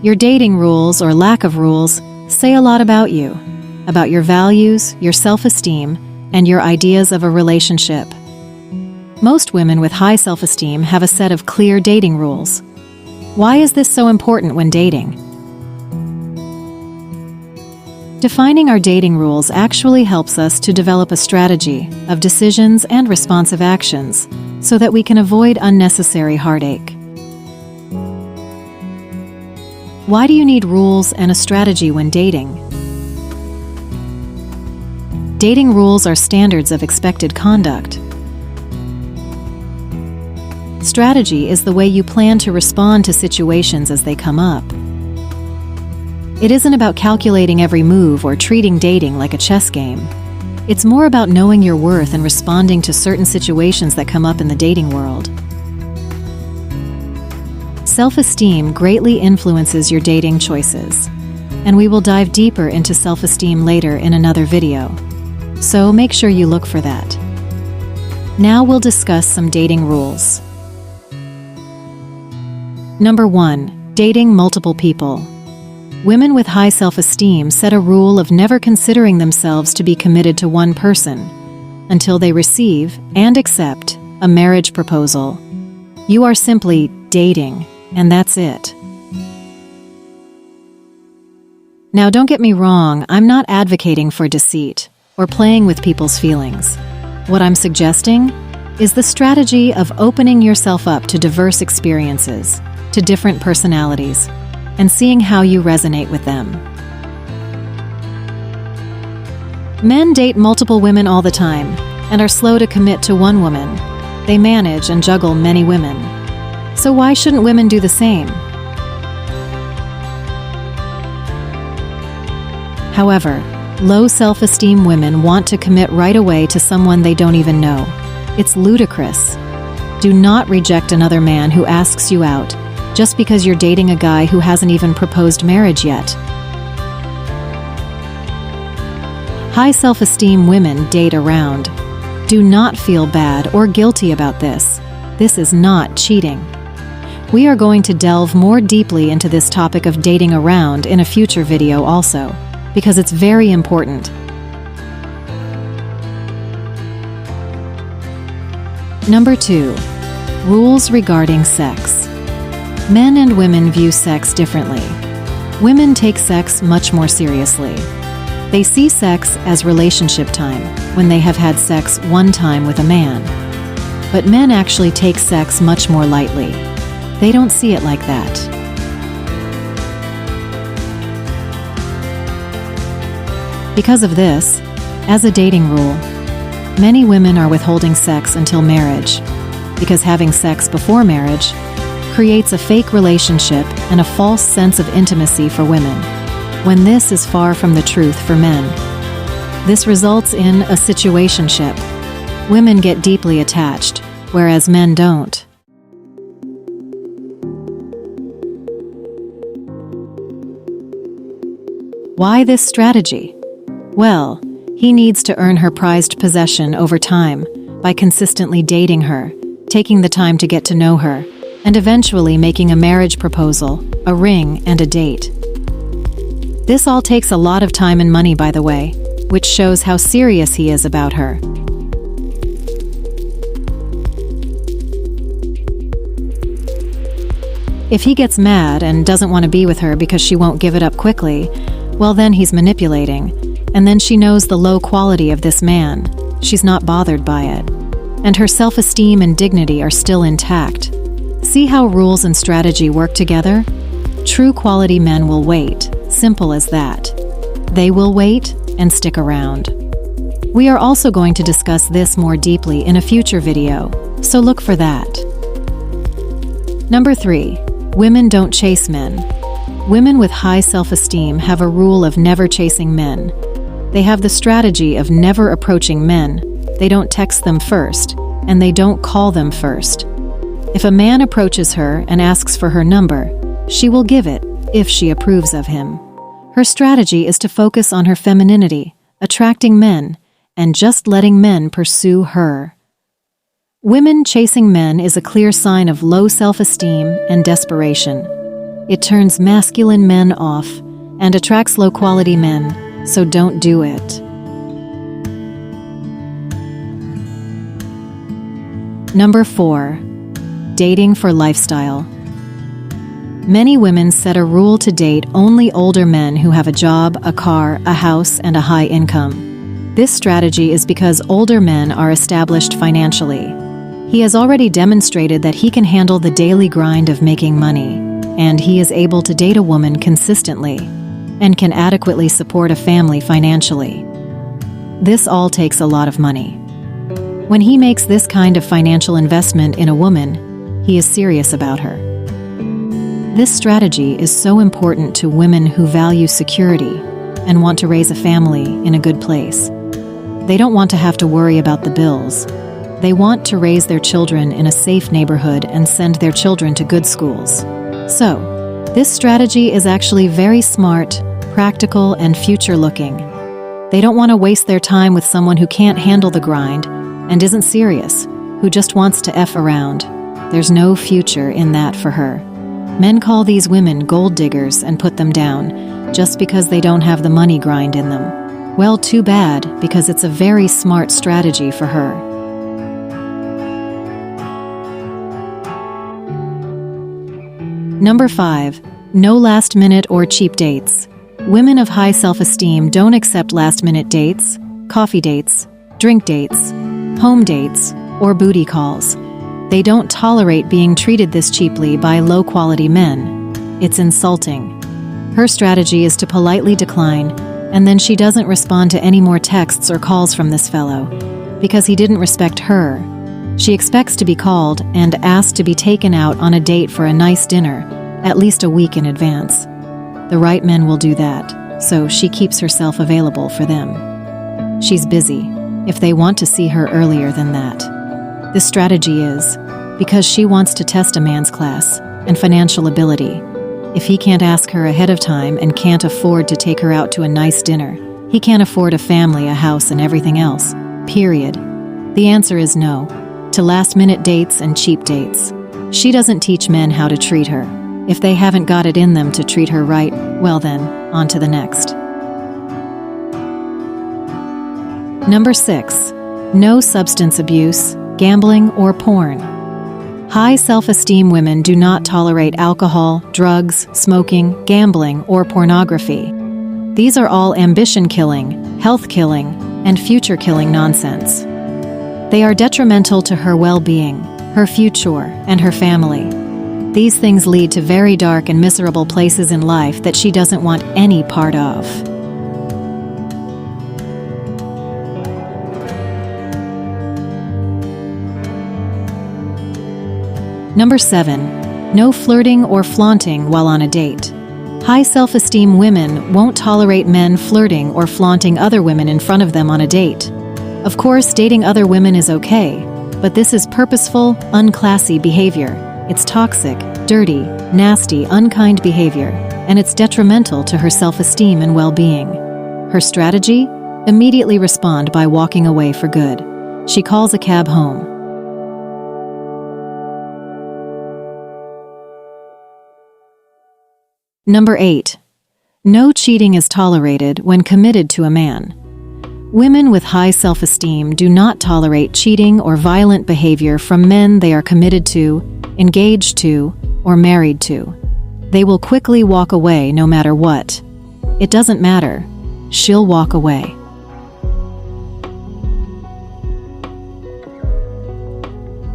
Your dating rules or lack of rules say a lot about you, about your values, your self-esteem, and your ideas of a relationship. Most women with high self-esteem have a set of clear dating rules. Why is this so important when dating? Defining our dating rules actually helps us to develop a strategy of decisions and responsive actions so that we can avoid unnecessary heartache. Why do you need rules and a strategy when dating? Dating rules are standards of expected conduct. Strategy is the way you plan to respond to situations as they come up. It isn't about calculating every move or treating dating like a chess game. It's more about knowing your worth and responding to certain situations that come up in the dating world. Self-esteem greatly influences your dating choices, and we will dive deeper into self-esteem later in another video, so make sure you look for that. Now we'll discuss some dating rules. Number 1. Dating multiple people. Women with high self-esteem set a rule of never considering themselves to be committed to one person until they receive and accept a marriage proposal. You are simply dating, and that's it. Now, don't get me wrong, I'm not advocating for deceit or playing with people's feelings. What I'm suggesting is the strategy of opening yourself up to diverse experiences, to different personalities, and seeing how you resonate with them. Men date multiple women all the time and are slow to commit to one woman. They manage and juggle many women. So why shouldn't women do the same? However, low self-esteem women want to commit right away to someone they don't even know. It's ludicrous. Do not reject another man who asks you out just because you're dating a guy who hasn't even proposed marriage yet. High self-esteem women date around. Do not feel bad or guilty about this. This is not cheating. We are going to delve more deeply into this topic of dating around in a future video also, because it's very important. Number 2. Rules regarding sex. Men and women view sex differently. Women take sex much more seriously. They see sex as relationship time when they have had sex one time with a man. But men actually take sex much more lightly. They don't see it like that. Because of this, as a dating rule, many women are withholding sex until marriage, because having sex before marriage creates a fake relationship and a false sense of intimacy for women, when this is far from the truth for men. This results in a situationship. Women get deeply attached, whereas men don't. Why this strategy? Well, he needs to earn her prized possession over time by consistently dating her, taking the time to get to know her, and eventually making a marriage proposal, a ring, and a date. This all takes a lot of time and money, by the way, which shows how serious he is about her. If he gets mad and doesn't want to be with her because she won't give it up quickly, well, then he's manipulating, and then she knows the low quality of this man. She's not bothered by it, and her self-esteem and dignity are still intact. See how rules and strategy work together? True quality men will wait, simple as that. They will wait and stick around. We are also going to discuss this more deeply in a future video, so look for that. Number 3. Women don't chase men. Women with high self-esteem have a rule of never chasing men. They have the strategy of never approaching men. They don't text them first, and they don't call them first. If a man approaches her and asks for her number, she will give it if she approves of him. Her strategy is to focus on her femininity, attracting men, and just letting men pursue her. Women chasing men is a clear sign of low self-esteem and desperation. It turns masculine men off and attracts low-quality men, so don't do it. Number 4. Dating for lifestyle. Many women set a rule to date only older men who have a job, a car, a house, and a high income. This strategy is because older men are established financially. He has already demonstrated that he can handle the daily grind of making money, and he is able to date a woman consistently and can adequately support a family financially. This all takes a lot of money. When he makes this kind of financial investment in a woman, he is serious about her. This strategy is so important to women who value security and want to raise a family in a good place. They don't want to have to worry about the bills. They want to raise their children in a safe neighborhood and send their children to good schools. So, this strategy is actually very smart, practical, and future-looking. They don't want to waste their time with someone who can't handle the grind and isn't serious, who just wants to F around. There's no future in that for her. Men call these women gold diggers and put them down, just because they don't have the money grind in them. Well, too bad, because it's a very smart strategy for her. Number 5. No last-minute or cheap dates. Women of high self-esteem don't accept last-minute dates, coffee dates, drink dates, home dates, or booty calls. They don't tolerate being treated this cheaply by low-quality men. It's insulting. Her strategy is to politely decline, and then she doesn't respond to any more texts or calls from this fellow, because he didn't respect her. She expects to be called and asked to be taken out on a date for a nice dinner, at least a week in advance. The right men will do that, so she keeps herself available for them. She's busy, if they want to see her earlier than that. This strategy is because she wants to test a man's class and financial ability. If he can't ask her ahead of time and can't afford to take her out to a nice dinner, he can't afford a family, a house, and everything else, period. The answer is no to last-minute dates and cheap dates. She doesn't teach men how to treat her. If they haven't got it in them to treat her right, well then, on to the next. Number 6. No substance abuse, gambling, or porn. High self-esteem women do not tolerate alcohol, drugs, smoking, gambling, or pornography. These are all ambition-killing, health-killing, and future-killing nonsense. They are detrimental to her well-being, her future, and her family. These things lead to very dark and miserable places in life that she doesn't want any part of. Number 7. No flirting or flaunting while on a date. High self-esteem women won't tolerate men flirting or flaunting other women in front of them on a date. Of course, dating other women is okay, but this is purposeful, unclassy behavior. It's toxic, dirty, nasty, unkind behavior, and it's detrimental to her self-esteem and well-being. Her strategy? Immediately respond by walking away for good. She calls a cab home. Number 8. No cheating is tolerated when committed to a man. Women with high self-esteem do not tolerate cheating or violent behavior from men they are committed to, engaged to, or married to. They will quickly walk away no matter what. It doesn't matter. She'll walk away.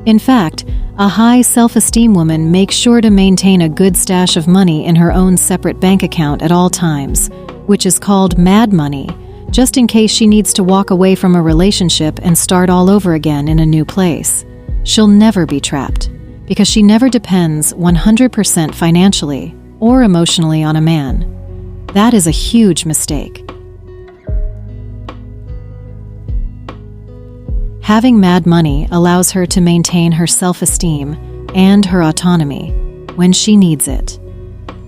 In fact, a high self-esteem woman makes sure to maintain a good stash of money in her own separate bank account at all times, which is called mad money, just in case she needs to walk away from a relationship and start all over again in a new place. She'll never be trapped, because she never depends 100% financially or emotionally on a man. That is a huge mistake. Having mad money allows her to maintain her self-esteem and her autonomy when she needs it.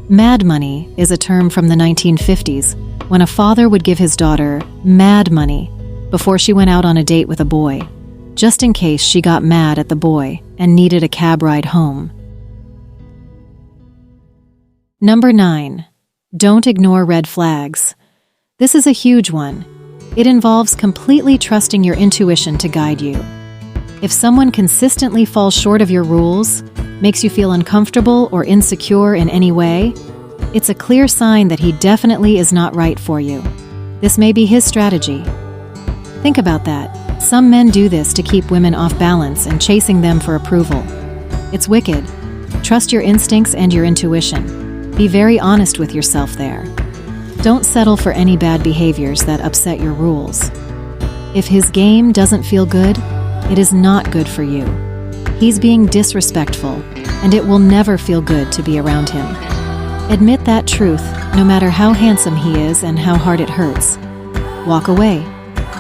Mad money is a term from the 1950s when a father would give his daughter mad money before she went out on a date with a boy, just in case she got mad at the boy and needed a cab ride home. Number 9. Don't ignore red flags. This is a huge one. It involves completely trusting your intuition to guide you. If someone consistently falls short of your rules, makes you feel uncomfortable or insecure in any way, it's a clear sign that he definitely is not right for you. This may be his strategy. Think about that. Some men do this to keep women off balance and chasing them for approval. It's wicked. Trust your instincts and your intuition. Be very honest with yourself there. Don't settle for any bad behaviors that upset your rules. If his game doesn't feel good, it is not good for you. He's being disrespectful, and it will never feel good to be around him. Admit that truth, no matter how handsome he is and how hard it hurts. Walk away.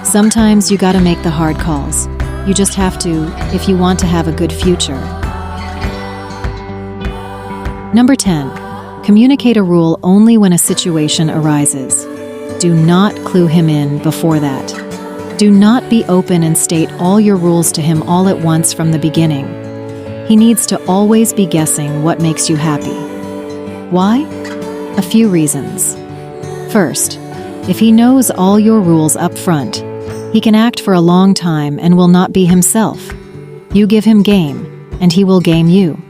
Sometimes you gotta make the hard calls. You just have to, if you want to have a good future. Number 10. Communicate a rule only when a situation arises. Do not clue him in before that. Do not be open and state all your rules to him all at once from the beginning. He needs to always be guessing what makes you happy. Why? A few reasons. First, if he knows all your rules up front, he can act for a long time and will not be himself. You give him game, and he will game you.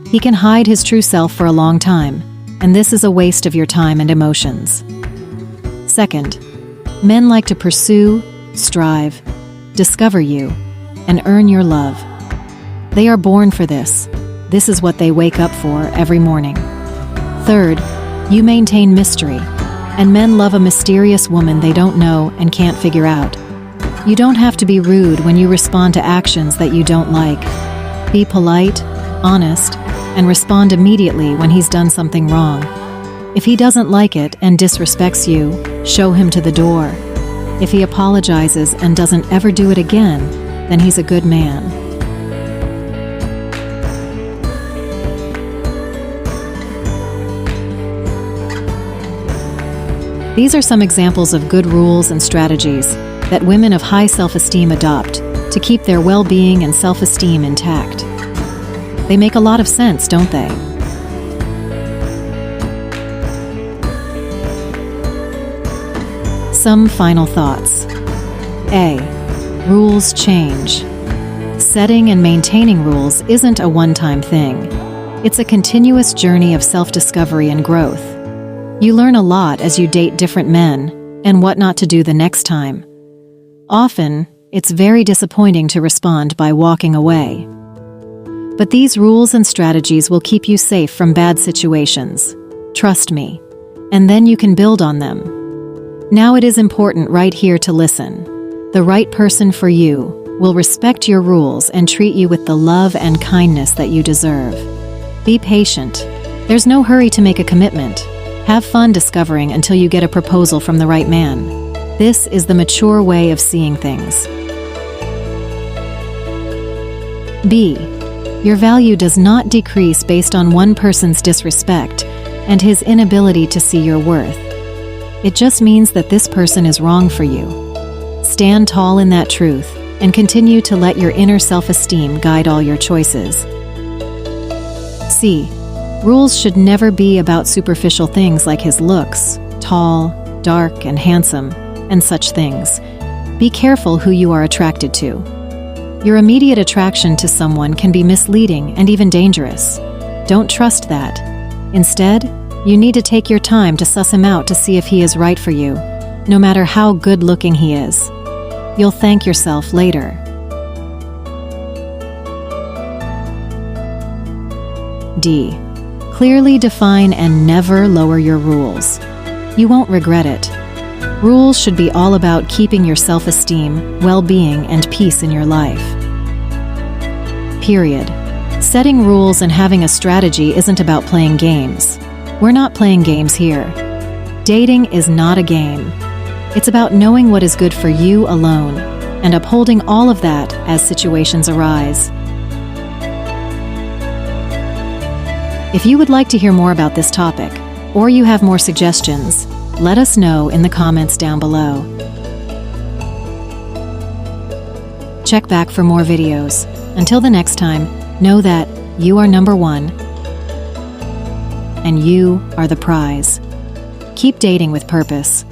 He can hide his true self for a long time, and this is a waste of your time and emotions. Second, men like to pursue, strive, discover you, and earn your love. They are born for this. This is what they wake up for every morning. Third, you maintain mystery, and men love a mysterious woman they don't know and can't figure out. You don't have to be rude when you respond to actions that you don't like. Be polite, honest, and respond immediately when he's done something wrong. If he doesn't like it and disrespects you, show him to the door. If he apologizes and doesn't ever do it again, then he's a good man. These are some examples of good rules and strategies that women of high self-esteem adopt to keep their well-being and self-esteem intact. They make a lot of sense, don't they? Some final thoughts. A. Rules change. Setting and maintaining rules isn't a one-time thing. It's a continuous journey of self-discovery and growth. You learn a lot as you date different men and what not to do the next time. Often, it's very disappointing to respond by walking away. But these rules and strategies will keep you safe from bad situations. Trust me. And then you can build on them. Now it is important right here to listen. The right person for you will respect your rules and treat you with the love and kindness that you deserve. Be patient. There's no hurry to make a commitment. Have fun discovering until you get a proposal from the right man. This is the mature way of seeing things. B. Your value does not decrease based on one person's disrespect and his inability to see your worth. It just means that this person is wrong for you. Stand tall in that truth and continue to let your inner self-esteem guide all your choices. C. Rules should never be about superficial things like his looks, tall, dark, and handsome, and such things. Be careful who you are attracted to. Your immediate attraction to someone can be misleading and even dangerous. Don't trust that. Instead, you need to take your time to suss him out to see if he is right for you, no matter how good-looking he is. You'll thank yourself later. D. Clearly define and never lower your rules. You won't regret it. Rules should be all about keeping your self-esteem, well-being, and peace in your life. Period. Setting rules and having a strategy isn't about playing games. We're not playing games here. Dating is not a game. It's about knowing what is good for you alone and upholding all of that as situations arise. If you would like to hear more about this topic, or you have more suggestions, let us know in the comments down below. Check back for more videos. Until the next time, know that you are number one, and you are the prize. Keep dating with purpose.